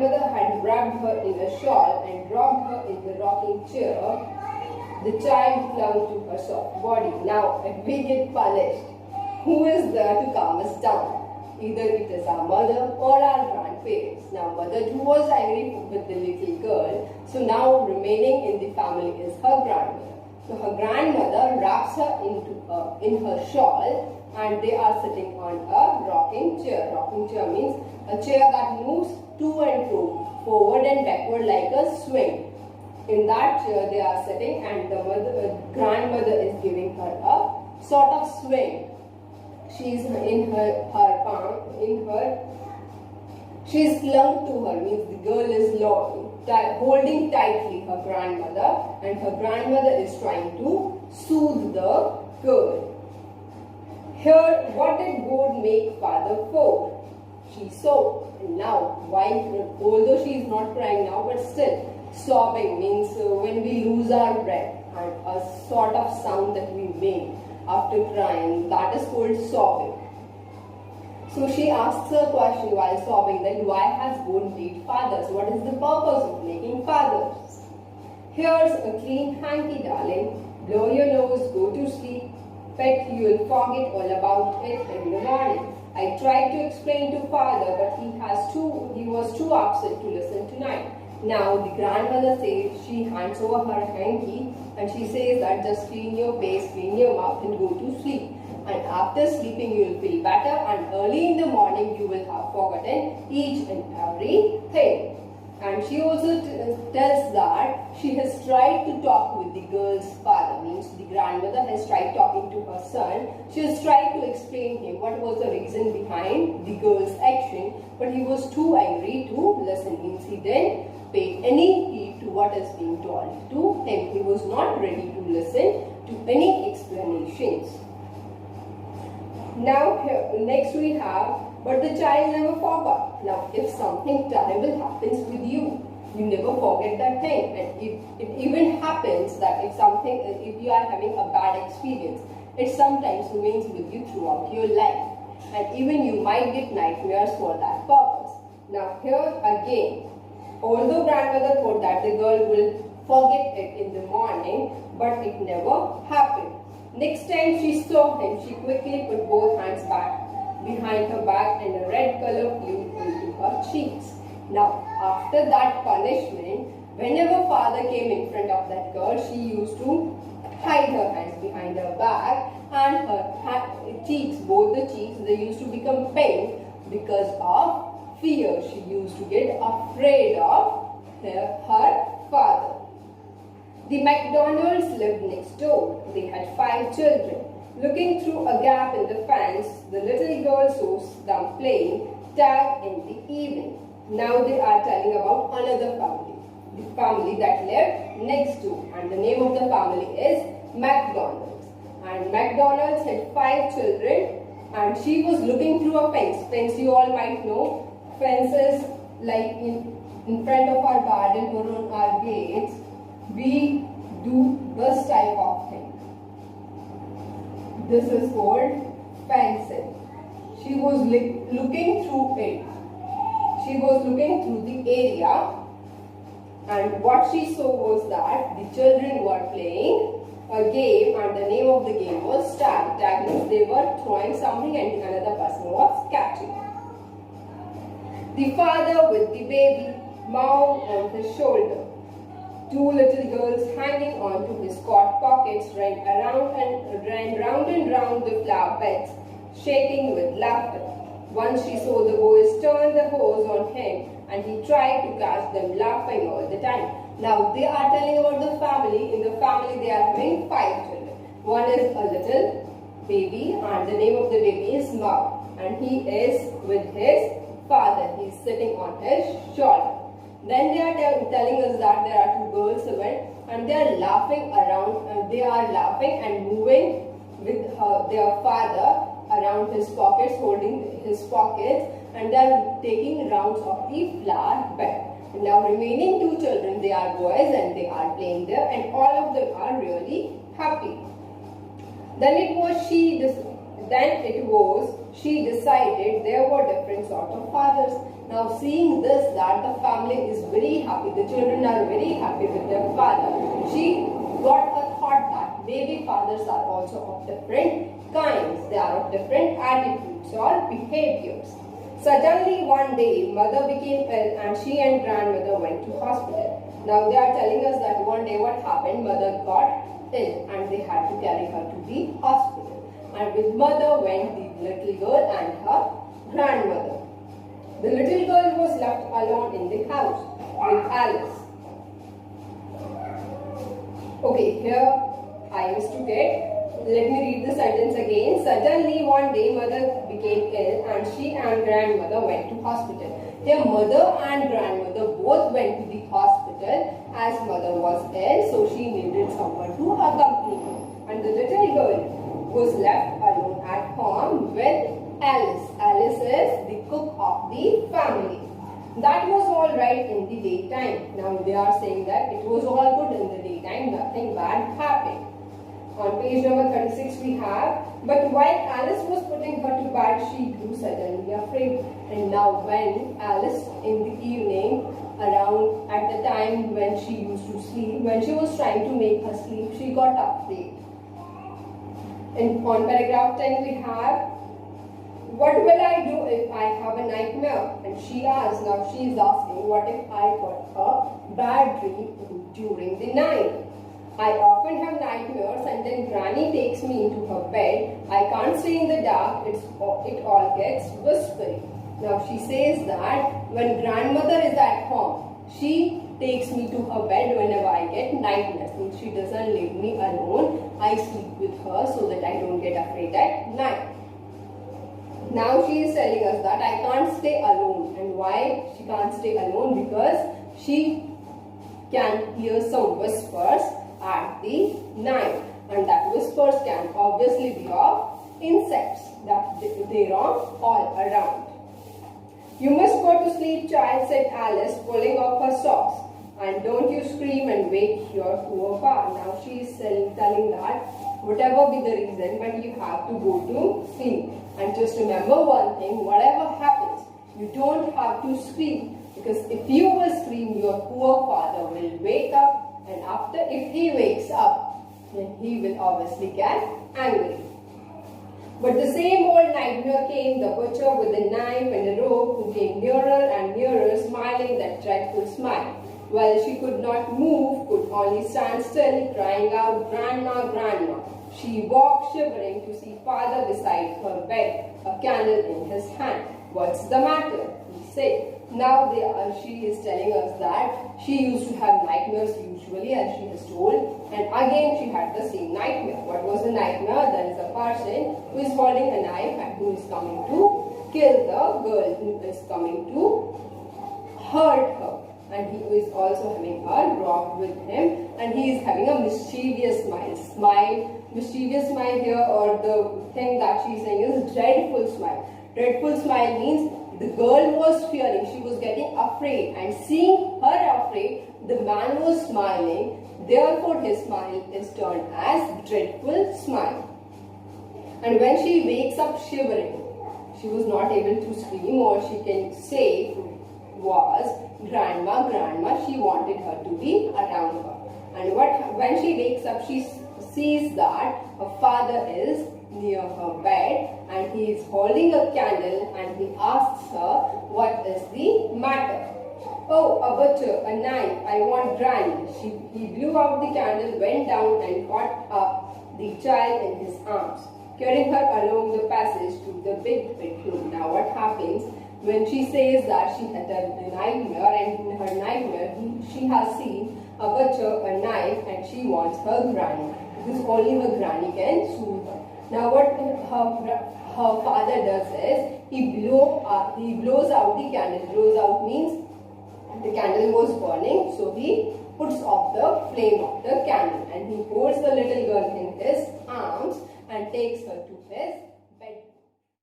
grandmother had wrapped her in a shawl and dropped her in the rocking chair, the child clung to her soft body. Now, if we get punished, who is there to calm us down? Either it is our mother or our grandparents. Now, mother too was angry with the little girl, so now remaining in the family is her grandmother. So her grandmother wraps her in her shawl, and they are sitting on a rocking chair. Rocking chair means a chair that moves to and fro, forward and backward like a swing. In that chair they are sitting, and the grandmother is giving her a sort of swing. She's in her palm, she's clung to her, means the girl is holding tightly her grandmother, and her grandmother is trying to soothe the girl. Here, what did God make father for? She sobbed, and now, although she is not crying now, but still, sobbing means when we lose our breath, and a sort of sound that we make after crying, that is called sobbing. So she asks a question while sobbing, that why has God made fathers? What is the purpose of making fathers? Here's a clean hanky, darling. Blow your nose, go to sleep. Bet you'll forget all about it in the morning. I tried to explain to father, but he was too upset to listen tonight. Now the grandmother says, she hands over her hanky and she says that just clean your face, clean your mouth and go to sleep. And after sleeping you will feel better, and early in the morning you will have forgotten each and everything. And she also tells that she has tried to talk with the girl's father, means the grandmother has tried talking to her son. She has tried to explain him what was the reason behind the girl's action, but he was too angry to listen, means he didn't pay any heed to what is being told to him. He was not ready to listen to any explanations. Now next we have, but the child never forgot. Now if something terrible happens with you, you never forget that thing. And it even happens that if you are having a bad experience, it sometimes remains with you throughout your life. And even you might get nightmares for that purpose. Now here again, although grandmother thought that the girl will forget it in the morning, but it never happened. Next time she saw him, she quickly put both hands back behind her back and a red color flew into her cheeks. Now, after that punishment, whenever father came in front of that girl, she used to hide her hands behind her back, and her cheeks, both the cheeks, they used to become pink because of fear. She used to get afraid of her father. The McDonalds lived next door. They had 5 children. Looking through a gap in the fence, the little girl saw them playing tag in the evening. Now they are telling about another family, the family that lived next door, and the name of the family is McDonalds. And McDonalds had 5 children, and she was looking through a fence. Fence, you all might know, fences like in front of our garden or on our gates. We do this type of thing. This is called fencing. She was looking through it. She was looking through the area, and what she saw was that the children were playing a game, and the name of the game was tag. Tag means they were throwing something and another person was catching. The father with the baby, mom on his shoulder. 2 little girls hanging on to his coat pockets ran round and round the flower beds, shaking with laughter. Once she saw the boys turn the hose on him, and he tried to catch them laughing all the time. Now they are telling about the family. In the family they are having 5 children. One is a little baby, and the name of the baby is Mao, and he is with his father. He is sitting on his shoulder. Then they are telling us that there are 2 girls and they are laughing around, they are laughing and moving with their father around his pockets, holding his pockets, and they are taking rounds of the flower bed. Now remaining 2 children, they are boys and they are playing there, and all of them are really happy. Then she decided there were different sorts of fathers. Now seeing this, that the family is very happy, the children are very happy with their father, she got a thought that maybe fathers are also of different kinds, they are of different attitudes or behaviors. Suddenly one day, mother became ill and she and grandmother went to hospital. Now they are telling us that one day what happened, mother got ill and they had to carry her to the hospital. And with mother went the little girl and her grandmother. The little girl was left alone in the house with Alice. Okay, here I mistook it. Let me read the sentence again. Suddenly one day mother became ill and she and grandmother went to hospital. Their mother and grandmother both went to the hospital as mother was ill, so she needed someone to accompany her. And the little girl was left alone at home with Alice. Alice is the cook of the family. That was all right in the daytime. Now they are saying that it was all good in the daytime, nothing bad happened. On page number 36 we have, but while Alice was putting her to bed, she grew suddenly afraid. And now when Alice in the evening, around at the time when she used to sleep, when she was trying to make her sleep, she got afraid. And on paragraph 10 we have, what will I do if I have a nightmare? And she asks, now she is asking, what if I got a bad dream during the night? I often have nightmares and then Granny takes me into her bed. I can't stay in the dark, it all gets whispery. Now she says that when grandmother is at home, she takes me to her bed whenever I get nightmares. Means she doesn't leave me alone. I sleep with her so that I don't get afraid at night. Now she is telling us that I can't stay alone. And why she can't stay alone? Because she can hear some whispers at the night, and that whispers can obviously be of insects that they roam all around. You must go to sleep, child, said Alice, pulling off her socks, and don't you scream and wake your poor pa. Now she is telling that whatever be the reason, but you have to go to sleep. And just remember one thing, whatever happens, you don't have to scream, because if you will scream, your poor father will wake up. And after, if he wakes up, then he will obviously get angry. But the same old nightmare came, the butcher with a knife and a rope who came nearer and nearer, smiling that dreadful smile. While she could not move, could only stand still, crying out, Grandma, Grandma. She walked shivering to see father beside her bed, a candle in his hand. What's the matter? He said. Now she is telling us that she used to have nightmares usually, as she has told, and again she had the same nightmare. What was the nightmare? There is a person who is holding a knife and who is coming to kill the girl, who is coming to hurt her, and he is also having a rock with him, and he is having a mischievous smile. Mischievous smile here, or the thing that she is saying is dreadful smile. Dreadful smile means the girl was fearing, she was getting afraid, and seeing her afraid, the man was smiling. Therefore, his smile is turned as dreadful smile. And when she wakes up shivering, she was not able to scream, or she can say was Grandma, Grandma. She wanted her to be around her. And when she wakes up, she sees that her father is near her bed and he is holding a candle, and he asks her what is the matter. Oh, a butcher, a knife, I want Granny. He blew out the candle, went down and caught up the child in his arms, carrying her along the passage to the big bedroom. Now what happens when she says that she had a nightmare, and in her nightmare she has seen a butcher, a knife, and she wants her granny, because only her granny can soothe her. Now what her father does is, he blows out the candle. Blows out means the candle was burning, so he puts off the flame of the candle, and he holds the little girl in his arms and takes her to his